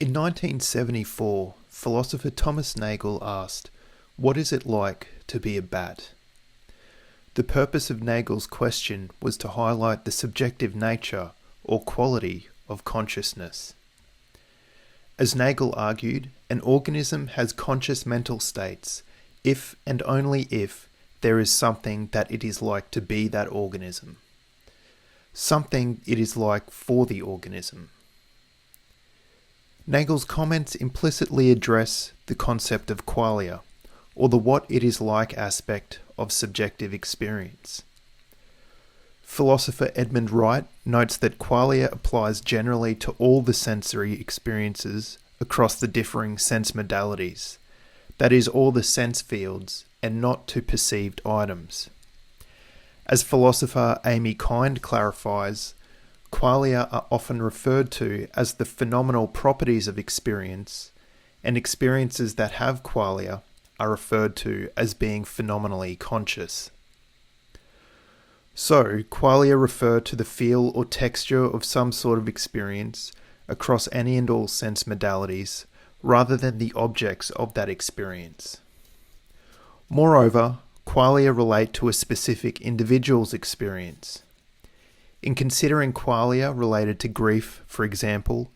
In 1974, philosopher Thomas Nagel asked, "What is it like to be a bat?" The purpose of Nagel's question was to highlight the subjective nature or quality of consciousness. As Nagel argued, an organism has conscious mental states if and only if there is something that it is like to be that organism. Something it is like for the organism. Nagel's comments implicitly address the concept of qualia, or the what it is like aspect of subjective experience. Philosopher Edmund Wright notes that qualia applies generally to all the sensory experiences across the differing sense modalities, that is, all the sense fields, and not to perceived items. As philosopher Amy Kind clarifies, qualia are often referred to as the phenomenal properties of experience, and experiences that have qualia are referred to as being phenomenally conscious. So, qualia refer to the feel or texture of some sort of experience across any and all sense modalities, rather than the objects of that experience. Moreover, qualia relate to a specific individual's experience. In considering qualia related to grief, for example,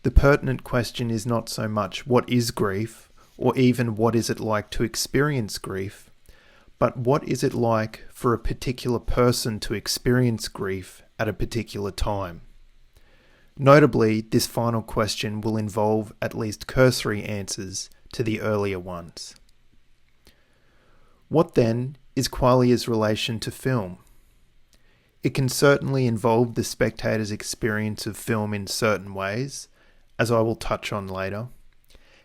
the pertinent question is not so much what is grief, or even what is it like to experience grief, but what is it like for a particular person to experience grief at a particular time. Notably, this final question will involve at least cursory answers to the earlier ones. What then is qualia's relation to film? It can certainly involve the spectator's experience of film in certain ways, as I will touch on later.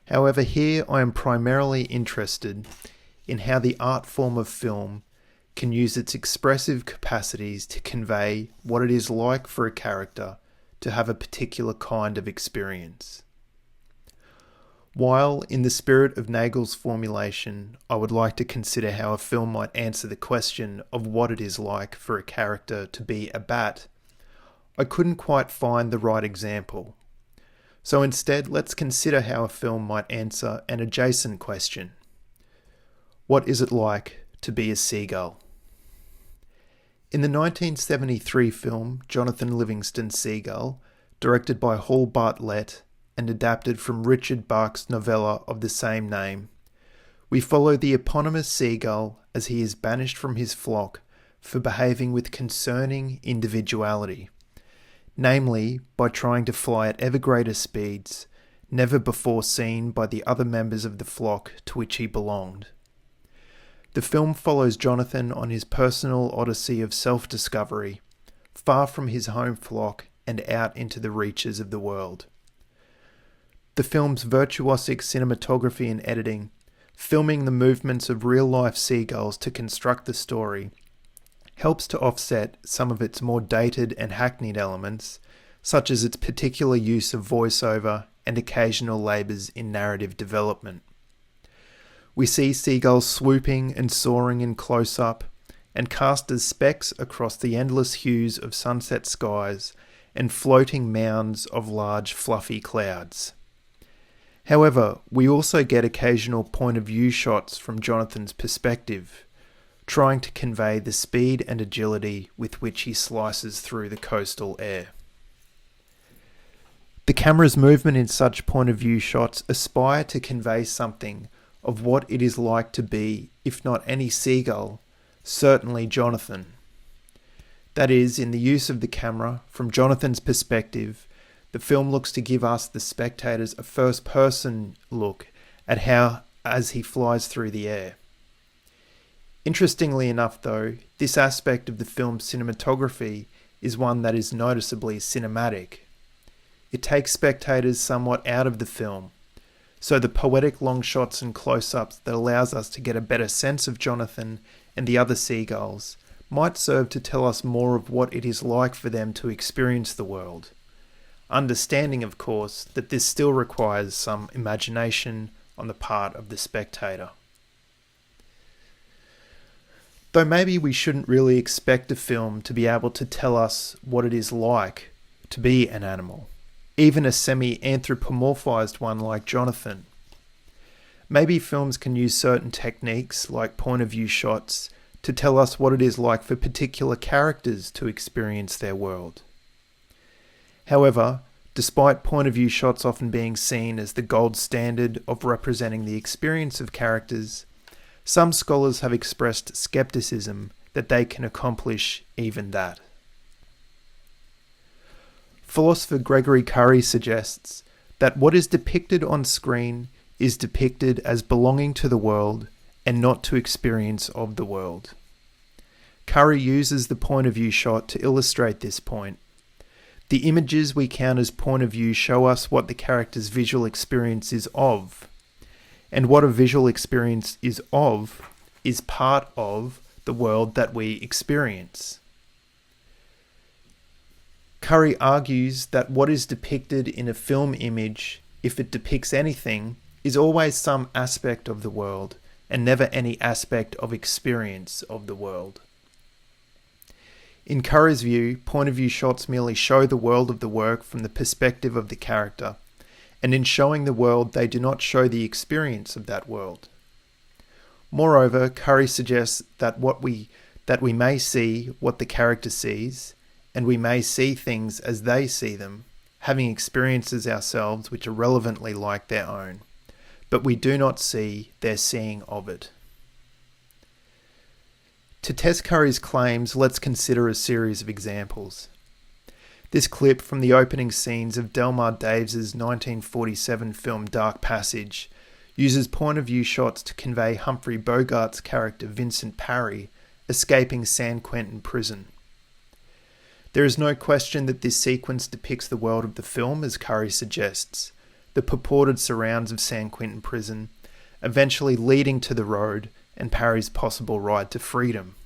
However, here I am primarily interested in how the art form of film can use its expressive capacities to convey what it is like for a character to have a particular kind of experience. While, in the spirit of Nagel's formulation, I would like to consider how a film might answer the question of what it is like for a character to be a bat, I couldn't quite find the right example. So instead, let's consider how a film might answer an adjacent question. What is it like to be a seagull? In the 1973 film Jonathan Livingston's Seagull, directed by Hall Bartlett and adapted from Richard Bach's novella of the same name, we follow the eponymous seagull as he is banished from his flock for behaving with concerning individuality, namely by trying to fly at ever greater speeds, never before seen by the other members of the flock to which he belonged. The film follows Jonathan on his personal odyssey of self-discovery, far from his home flock and out into the reaches of the world. The film's virtuosic cinematography and editing, filming the movements of real-life seagulls to construct the story, helps to offset some of its more dated and hackneyed elements, such as its particular use of voiceover and occasional labours in narrative development. We see seagulls swooping and soaring in close-up, and cast as specks across the endless hues of sunset skies and floating mounds of large fluffy clouds. However, we also get occasional point-of-view shots from Jonathan's perspective, trying to convey the speed and agility with which he slices through the coastal air. The camera's movement in such point-of-view shots aspire to convey something of what it is like to be, if not any seagull, certainly Jonathan. That is, in the use of the camera, from Jonathan's perspective, the film looks to give us, the spectators, a first-person look at how as he flies through the air. Interestingly enough, though, this aspect of the film's cinematography is one that is noticeably cinematic. It takes spectators somewhat out of the film, so the poetic long shots and close-ups that allows us to get a better sense of Jonathan and the other seagulls might serve to tell us more of what it is like for them to experience the world. Understanding, of course, that this still requires some imagination on the part of the spectator. Though maybe we shouldn't really expect a film to be able to tell us what it is like to be an animal. even a semi-anthropomorphized one like Jonathan. Maybe films can use certain techniques, like point-of-view shots, to tell us what it is like for particular characters to experience their world. However, despite point-of-view shots often being seen as the gold standard of representing the experience of characters, some scholars have expressed skepticism that they can accomplish even that. Philosopher Gregory Curry suggests that what is depicted on screen is depicted as belonging to the world and not to experience of the world. Curry uses the point-of-view shot to illustrate this point. The images we count as point of view show us what the character's visual experience is of, and what a visual experience is of is part of the world that we experience. Curry argues that what is depicted in a film image, if it depicts anything, is always some aspect of the world, and never any aspect of experience of the world. In Curry's view, point-of-view shots merely show the world of the work from the perspective of the character, and in showing the world they do not show the experience of that world. Moreover, Curry suggests that we may see what the character sees, and we may see things as they see them, having experiences ourselves which are relevantly like their own, but we do not see their seeing of it. To test Curry's claims, let's consider a series of examples. This clip from the opening scenes of Delmar Daves' 1947 film Dark Passage uses point-of-view shots to convey Humphrey Bogart's character Vincent Parry escaping San Quentin prison. There is no question that this sequence depicts the world of the film, as Curry suggests, the purported surrounds of San Quentin prison, eventually leading to the road and Parry's possible ride to freedom.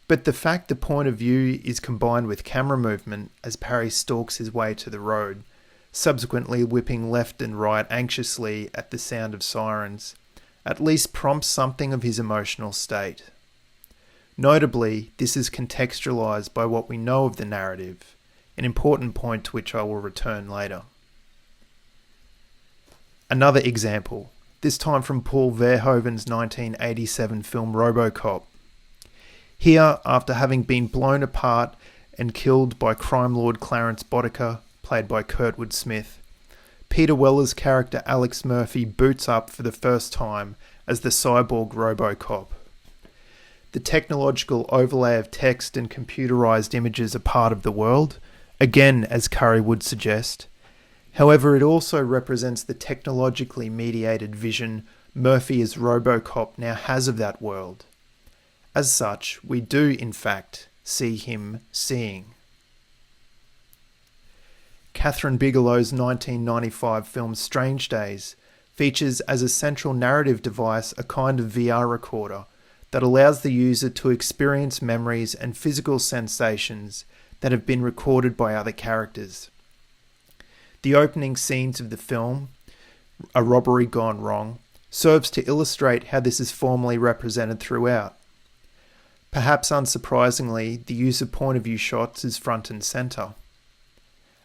But the fact the point of view is combined with camera movement as Parry stalks his way to the road, subsequently whipping left and right anxiously at the sound of sirens, at least prompts something of his emotional state. Notably, this is contextualized by what we know of the narrative, an important point to which I will return later. Another example, this time from Paul Verhoeven's 1987 film RoboCop. Here, after having been blown apart and killed by crime lord Clarence Boddicker, played by Kurtwood Smith, Peter Weller's character Alex Murphy boots up for the first time as the cyborg RoboCop. The technological overlay of text and computerized images are part of the world, again as Curry would suggest. However, it also represents the technologically mediated vision Murphy as RoboCop now has of that world. As such, we do in fact see him seeing. Catherine Bigelow's 1995 film Strange Days features as a central narrative device a kind of VR recorder that allows the user to experience memories and physical sensations that have been recorded by other characters. The opening scenes of the film, A Robbery Gone Wrong, serves to illustrate how this is formally represented throughout. Perhaps unsurprisingly, the use of point-of-view shots is front and centre.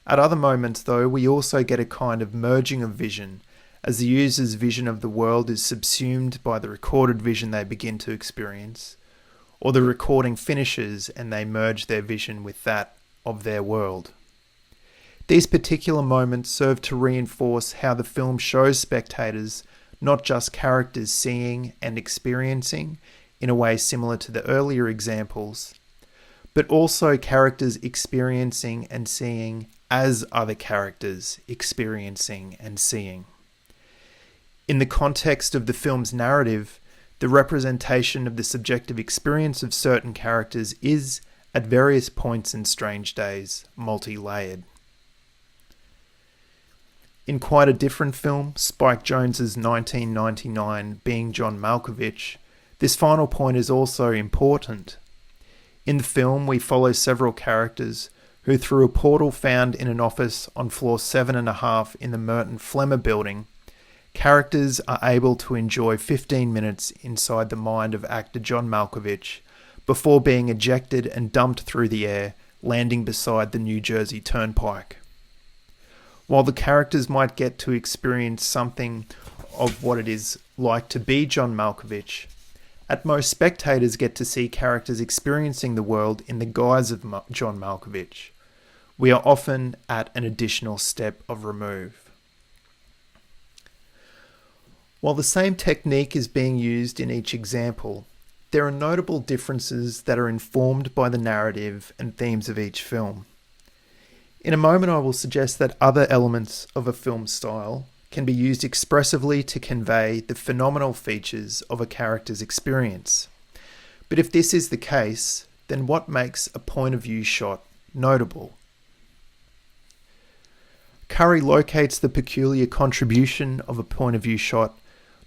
At other moments, though, we also get a kind of merging of vision, as the user's vision of the world is subsumed by the recorded vision they begin to experience, or the recording finishes and they merge their vision with that of their world. These particular moments serve to reinforce how the film shows spectators not just characters seeing and experiencing in a way similar to the earlier examples, but also characters experiencing and seeing as other characters experiencing and seeing. In the context of the film's narrative, the representation of the subjective experience of certain characters is, at various points in Strange Days, multi-layered. In quite a different film, Spike Jonze's 1999 Being John Malkovich, this final point is also important. In the film, we follow several characters who, through a portal found in an office on floor 7.5 in the Merton Flemmer building, characters are able to enjoy 15 minutes inside the mind of actor John Malkovich before being ejected and dumped through the air, landing beside the New Jersey Turnpike. While the characters might get to experience something of what it is like to be John Malkovich, at most spectators get to see characters experiencing the world in the guise of John Malkovich. We are often at an additional step of remove. While the same technique is being used in each example, there are notable differences that are informed by the narrative and themes of each film. In a moment, I will suggest that other elements of a film style can be used expressively to convey the phenomenal features of a character's experience. But if this is the case, then what makes a point of view shot notable? Curry locates the peculiar contribution of a point of view shot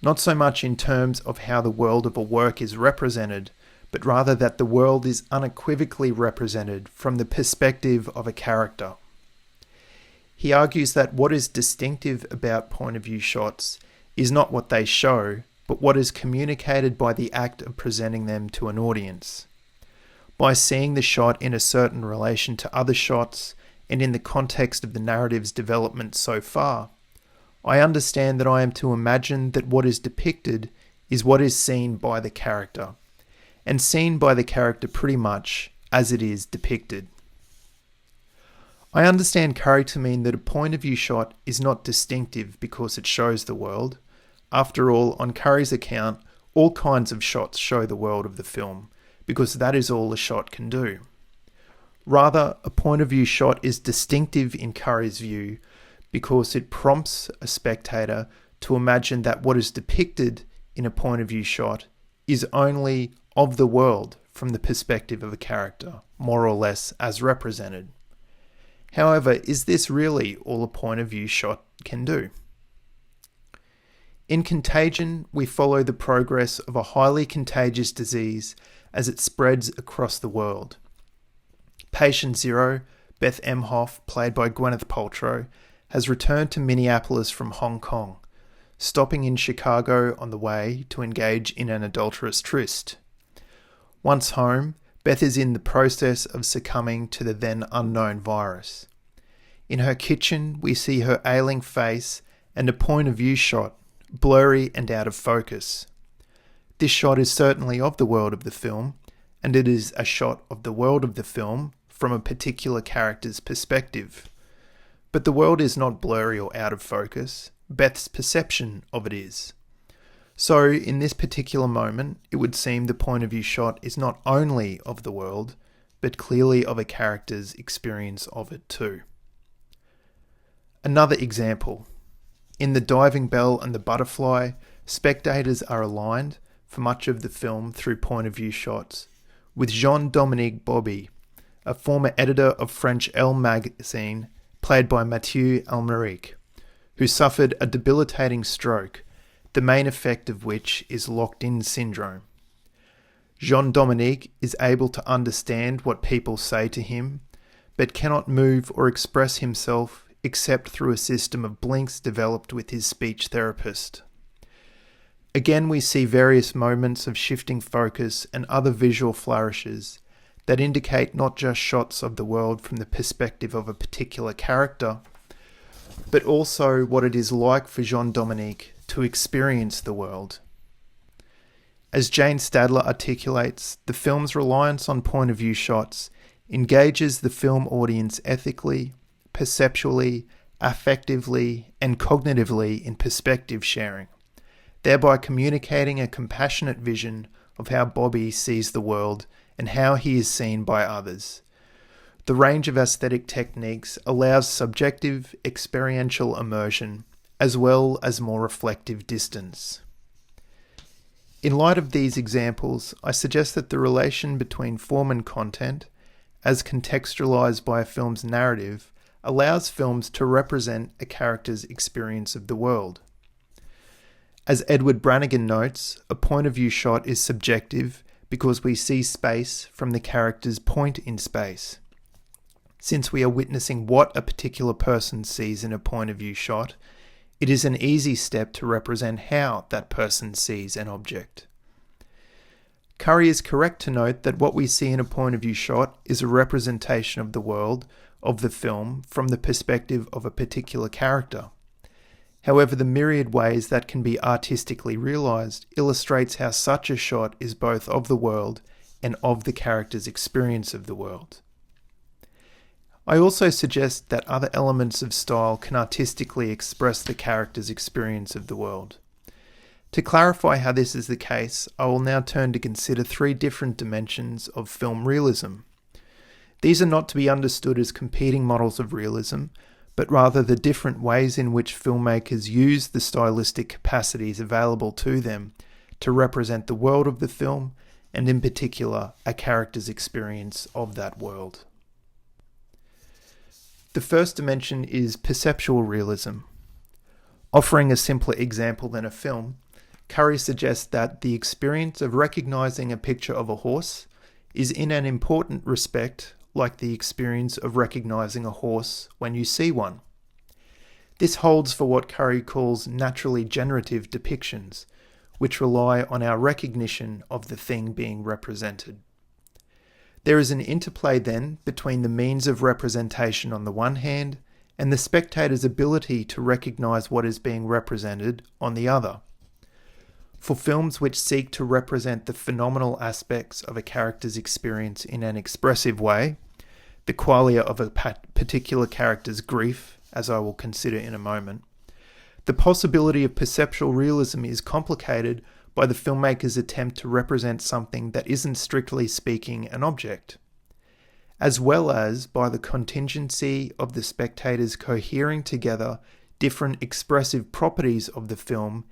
not so much in terms of how the world of a work is represented, but rather that the world is unequivocally represented from the perspective of a character. He argues that what is distinctive about point of view shots is not what they show, but what is communicated by the act of presenting them to an audience. By seeing the shot in a certain relation to other shots and in the context of the narrative's development so far, I understand that I am to imagine that what is depicted is what is seen by the character, and seen by the character pretty much as it is depicted. I understand Curry to mean that a point of view shot is not distinctive because it shows the world. After all, on Curry's account, all kinds of shots show the world of the film, because that is all a shot can do. Rather, a point of view shot is distinctive in Curry's view because it prompts a spectator to imagine that what is depicted in a point of view shot is only of the world from the perspective of a character, more or less as represented. However, is this really all a point of view shot can do? In Contagion, we follow the progress of a highly contagious disease as it spreads across the world. Patient Zero, Beth Emhoff, played by Gwyneth Paltrow, has returned to Minneapolis from Hong Kong, stopping in Chicago on the way to engage in an adulterous tryst. Once home, Beth is in the process of succumbing to the then unknown virus. In her kitchen, we see her ailing face and a point of view shot, blurry and out of focus. This shot is certainly of the world of the film, and it is a shot of the world of the film from a particular character's perspective. But the world is not blurry or out of focus. Beth's perception of it is. So, in this particular moment, it would seem the point of view shot is not only of the world, but clearly of a character's experience of it too. Another example. In The Diving Bell and the Butterfly, spectators are aligned for much of the film through point of view shots, with Jean-Dominique Bauby, a former editor of French Elle magazine, played by Mathieu Almeric, who suffered a debilitating stroke, the main effect of which is locked-in syndrome. Jean-Dominique is able to understand what people say to him, but cannot move or express himself except through a system of blinks developed with his speech therapist. Again, we see various moments of shifting focus and other visual flourishes that indicate not just shots of the world from the perspective of a particular character, but also what it is like for Jean-Dominique to experience the world. As Jane Stadler articulates, the film's reliance on point of view shots engages the film audience ethically, perceptually, affectively, and cognitively in perspective sharing, thereby communicating a compassionate vision of how Bobby sees the world and how he is seen by others. The range of aesthetic techniques allows subjective, experiential immersion, as well as more reflective distance. In light of these examples, I suggest that the relation between form and content, as contextualized by a film's narrative, allows films to represent a character's experience of the world. As Edward Brannigan notes, a point of view shot is subjective because we see space from the character's point in space. Since we are witnessing what a particular person sees in a point of view shot, it is an easy step to represent how that person sees an object. Curry is correct to note that what we see in a point of view shot is a representation of the world of the film from the perspective of a particular character. However, the myriad ways that can be artistically realised illustrates how such a shot is both of the world and of the character's experience of the world. I also suggest that other elements of style can artistically express the character's experience of the world. To clarify how this is the case, I will now turn to consider three different dimensions of film realism. These are not to be understood as competing models of realism, but rather the different ways in which filmmakers use the stylistic capacities available to them to represent the world of the film, and in particular, a character's experience of that world. The first dimension is perceptual realism. Offering a simpler example than a film, Curry suggests that the experience of recognizing a picture of a horse is in an important respect like the experience of recognizing a horse when you see one. This holds for what Curry calls naturally generative depictions, which rely on our recognition of the thing being represented. There is an interplay then between the means of representation on the one hand and the spectator's ability to recognise what is being represented on the other. For films which seek to represent the phenomenal aspects of a character's experience in an expressive way, the qualia of a particular character's grief, as I will consider in a moment, the possibility of perceptual realism is complicated by the filmmaker's attempt to represent something that isn't strictly speaking an object, as well as by the contingency of the spectators cohering together different expressive properties of the film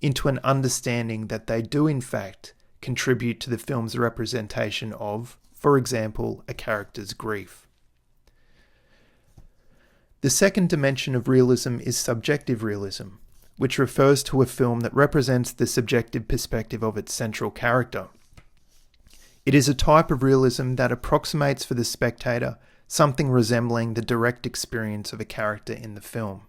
into an understanding that they do in fact contribute to the film's representation of, for example, a character's grief. The second dimension of realism is subjective realism, which refers to a film that represents the subjective perspective of its central character. It is a type of realism that approximates for the spectator something resembling the direct experience of a character in the film.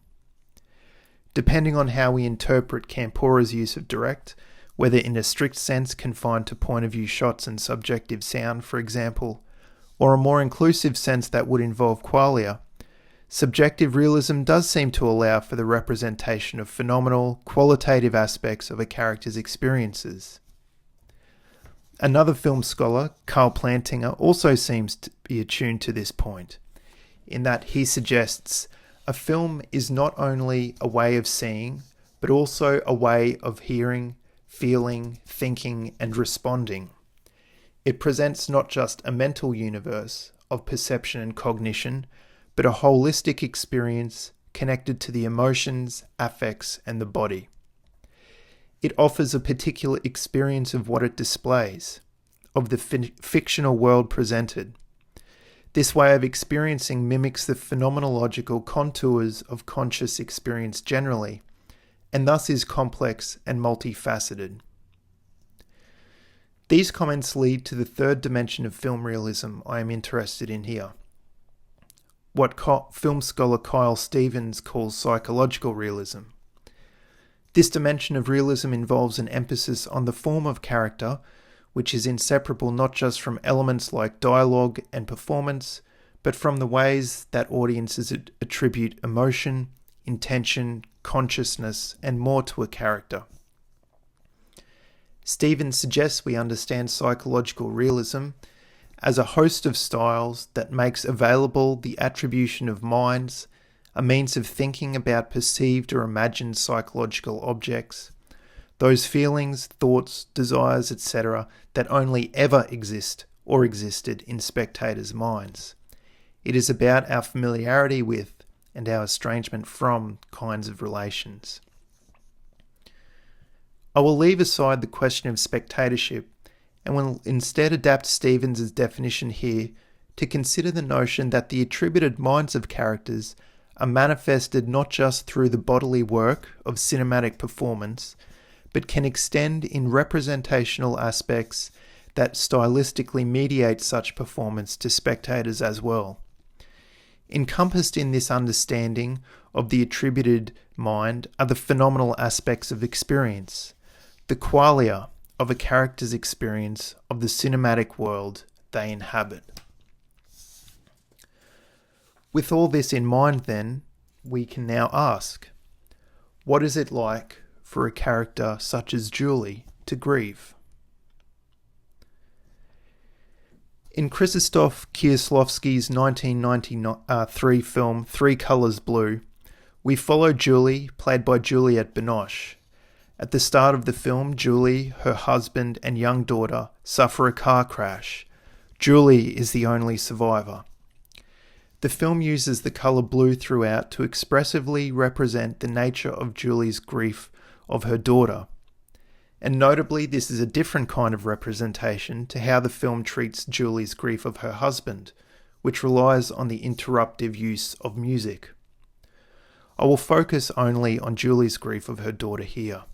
Depending on how we interpret Campora's use of direct, whether in a strict sense confined to point-of-view shots and subjective sound, for example, or a more inclusive sense that would involve qualia, subjective realism does seem to allow for the representation of phenomenal, qualitative aspects of a character's experiences. Another film scholar, Carl Plantinga, also seems to be attuned to this point, in that he suggests a film is not only a way of seeing, but also a way of hearing, feeling, thinking, and responding. It presents not just a mental universe of perception and cognition, but a holistic experience connected to the emotions, affects, and the body. It offers a particular experience of what it displays, of the fictional world presented. This way of experiencing mimics the phenomenological contours of conscious experience generally, and thus is complex and multifaceted. These comments lead to the third dimension of film realism I am interested in here, what film scholar Kyle Stevens calls psychological realism. This dimension of realism involves an emphasis on the form of character, which is inseparable not just from elements like dialogue and performance, but from the ways that audiences attribute emotion, intention, consciousness, and more to a character. Stevens suggests we understand psychological realism as a host of styles that makes available the attribution of minds, a means of thinking about perceived or imagined psychological objects, those feelings, thoughts, desires, etc. that only ever exist or existed in spectators' minds. It is about our familiarity with and our estrangement from kinds of relations. I will leave aside the question of spectatorship and will instead adapt Stevens' definition here to consider the notion that the attributed minds of characters are manifested not just through the bodily work of cinematic performance, but can extend in representational aspects that stylistically mediate such performance to spectators as well. Encompassed in this understanding of the attributed mind are the phenomenal aspects of experience, the qualia of a character's experience of the cinematic world they inhabit. With all this in mind, then, we can now ask, what is it like for a character such as Julie to grieve? In Krzysztof Kieslowski's 1993 film Three Colors Blue, we follow Julie, played by Juliette Binoche. At the start of the film, Julie, her husband and young daughter suffer a car crash. Julie is the only survivor. The film uses the colour blue throughout to expressively represent the nature of Julie's grief of her daughter. And notably, this is a different kind of representation to how the film treats Julie's grief of her husband, which relies on the interruptive use of music. I will focus only on Julie's grief of her daughter here.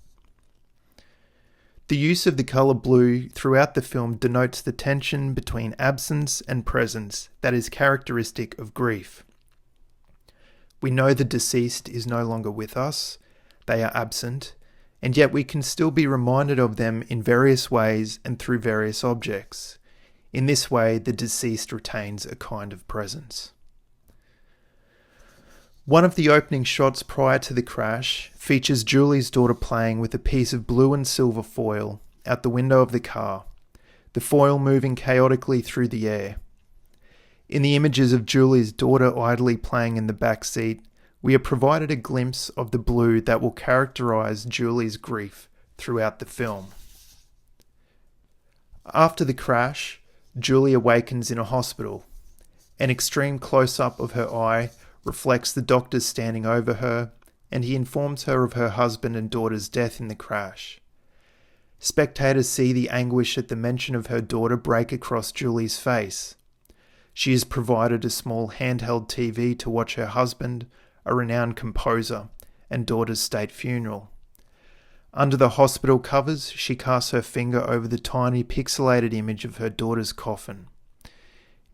The use of the colour blue throughout the film denotes the tension between absence and presence that is characteristic of grief. We know the deceased is no longer with us, they are absent, and yet we can still be reminded of them in various ways and through various objects. In this way, the deceased retains a kind of presence. One of the opening shots prior to the crash features Julie's daughter playing with a piece of blue and silver foil out the window of the car, the foil moving chaotically through the air. In the images of Julie's daughter idly playing in the back seat, we are provided a glimpse of the blue that will characterise Julie's grief throughout the film. After the crash, Julie awakens in a hospital. An extreme close-up of her eye reflects the doctors standing over her, and he informs her of her husband and daughter's death in the crash. Spectators see the anguish at the mention of her daughter break across Julie's face. She is provided a small handheld TV to watch her husband, a renowned composer, and daughter's state funeral. Under the hospital covers, she casts her finger over the tiny pixelated image of her daughter's coffin.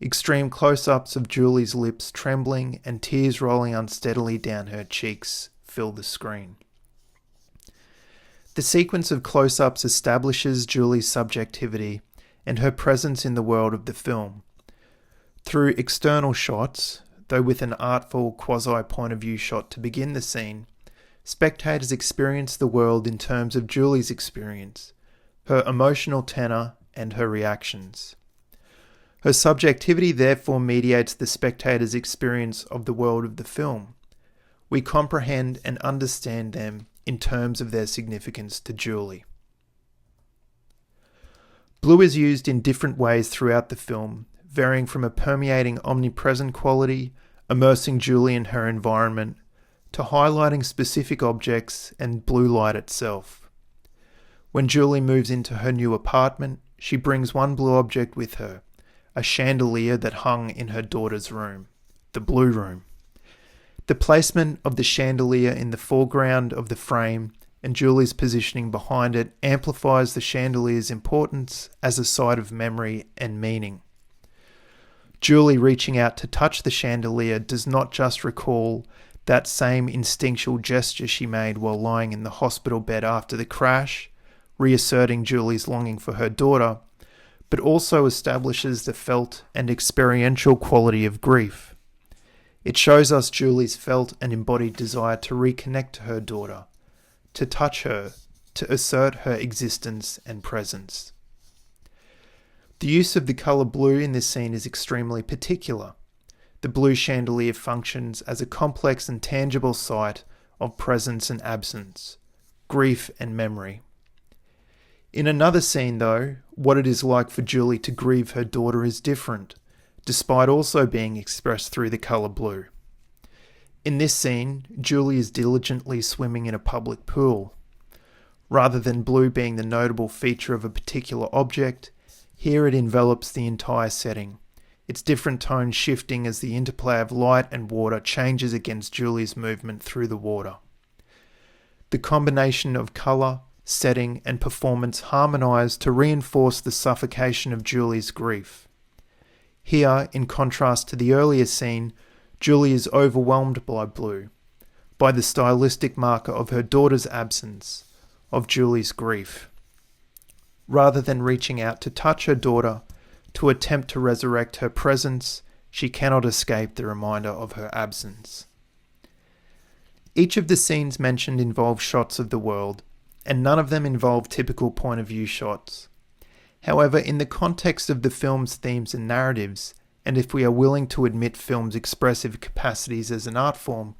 Extreme close-ups of Julie's lips trembling and tears rolling unsteadily down her cheeks fill the screen. The sequence of close-ups establishes Julie's subjectivity and her presence in the world of the film. Through external shots, though with an artful quasi-point-of-view shot to begin the scene, spectators experience the world in terms of Julie's experience, her emotional tenor, and her reactions. Her subjectivity therefore mediates the spectator's experience of the world of the film. We comprehend and understand them in terms of their significance to Julie. Blue is used in different ways throughout the film, varying from a permeating omnipresent quality, immersing Julie in her environment, to highlighting specific objects and blue light itself. When Julie moves into her new apartment, she brings one blue object with her, a chandelier that hung in her daughter's room, the blue room. The placement of the chandelier in the foreground of the frame and Julie's positioning behind it amplifies the chandelier's importance as a site of memory and meaning. Julie reaching out to touch the chandelier does not just recall that same instinctual gesture she made while lying in the hospital bed after the crash, reasserting Julie's longing for her daughter, but also establishes the felt and experiential quality of grief. It shows us Julie's felt and embodied desire to reconnect to her daughter, to touch her, to assert her existence and presence. The use of the colour blue in this scene is extremely particular. The blue chandelier functions as a complex and tangible site of presence and absence, grief and memory. In another scene, though, what it is like for Julie to grieve her daughter is different, despite also being expressed through the colour blue. In this scene, Julie is diligently swimming in a public pool. Rather than blue being the notable feature of a particular object, here it envelops the entire setting, its different tones shifting as the interplay of light and water changes against Julie's movement through the water. The combination of colour, setting and performance harmonise to reinforce the suffocation of Julie's grief. Here, in contrast to the earlier scene, Julie is overwhelmed by blue, by the stylistic marker of her daughter's absence, of Julie's grief. Rather than reaching out to touch her daughter, to attempt to resurrect her presence, she cannot escape the reminder of her absence. Each of the scenes mentioned involve shots of the world, and none of them involve typical point of view shots. However, in the context of the film's themes and narratives, and if we are willing to admit film's expressive capacities as an art form,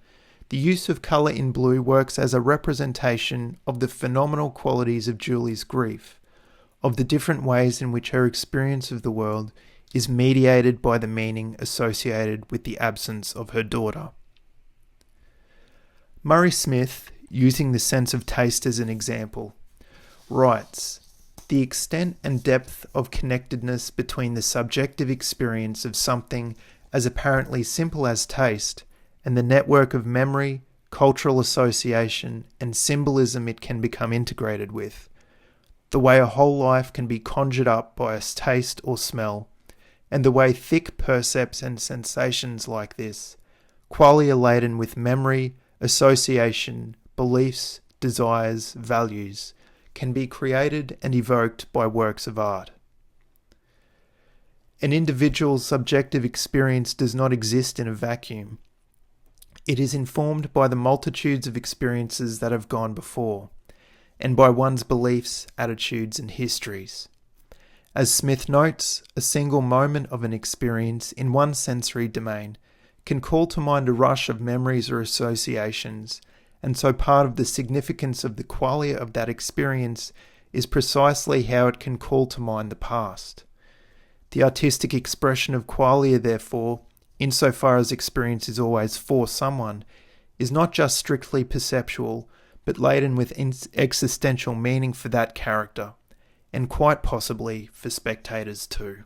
the use of colour in blue works as a representation of the phenomenal qualities of Julie's grief, of the different ways in which her experience of the world is mediated by the meaning associated with the absence of her daughter. Murray Smith, using the sense of taste as an example, writes, "The extent and depth of connectedness between the subjective experience of something as apparently simple as taste and the network of memory, cultural association, and symbolism it can become integrated with, the way a whole life can be conjured up by a taste or smell, and the way thick percepts and sensations like this, qualia laden with memory, association, beliefs, desires, values, can be created and evoked by works of art. An individual's subjective experience does not exist in a vacuum. It is informed by the multitudes of experiences that have gone before, and by one's beliefs, attitudes, and histories. As Smith notes, a single moment of an experience in one sensory domain can call to mind a rush of memories or associations, and so part of the significance of the qualia of that experience is precisely how it can call to mind the past. The artistic expression of qualia, therefore, insofar as experience is always for someone, is not just strictly perceptual, but laden with existential meaning for that character, and quite possibly for spectators too.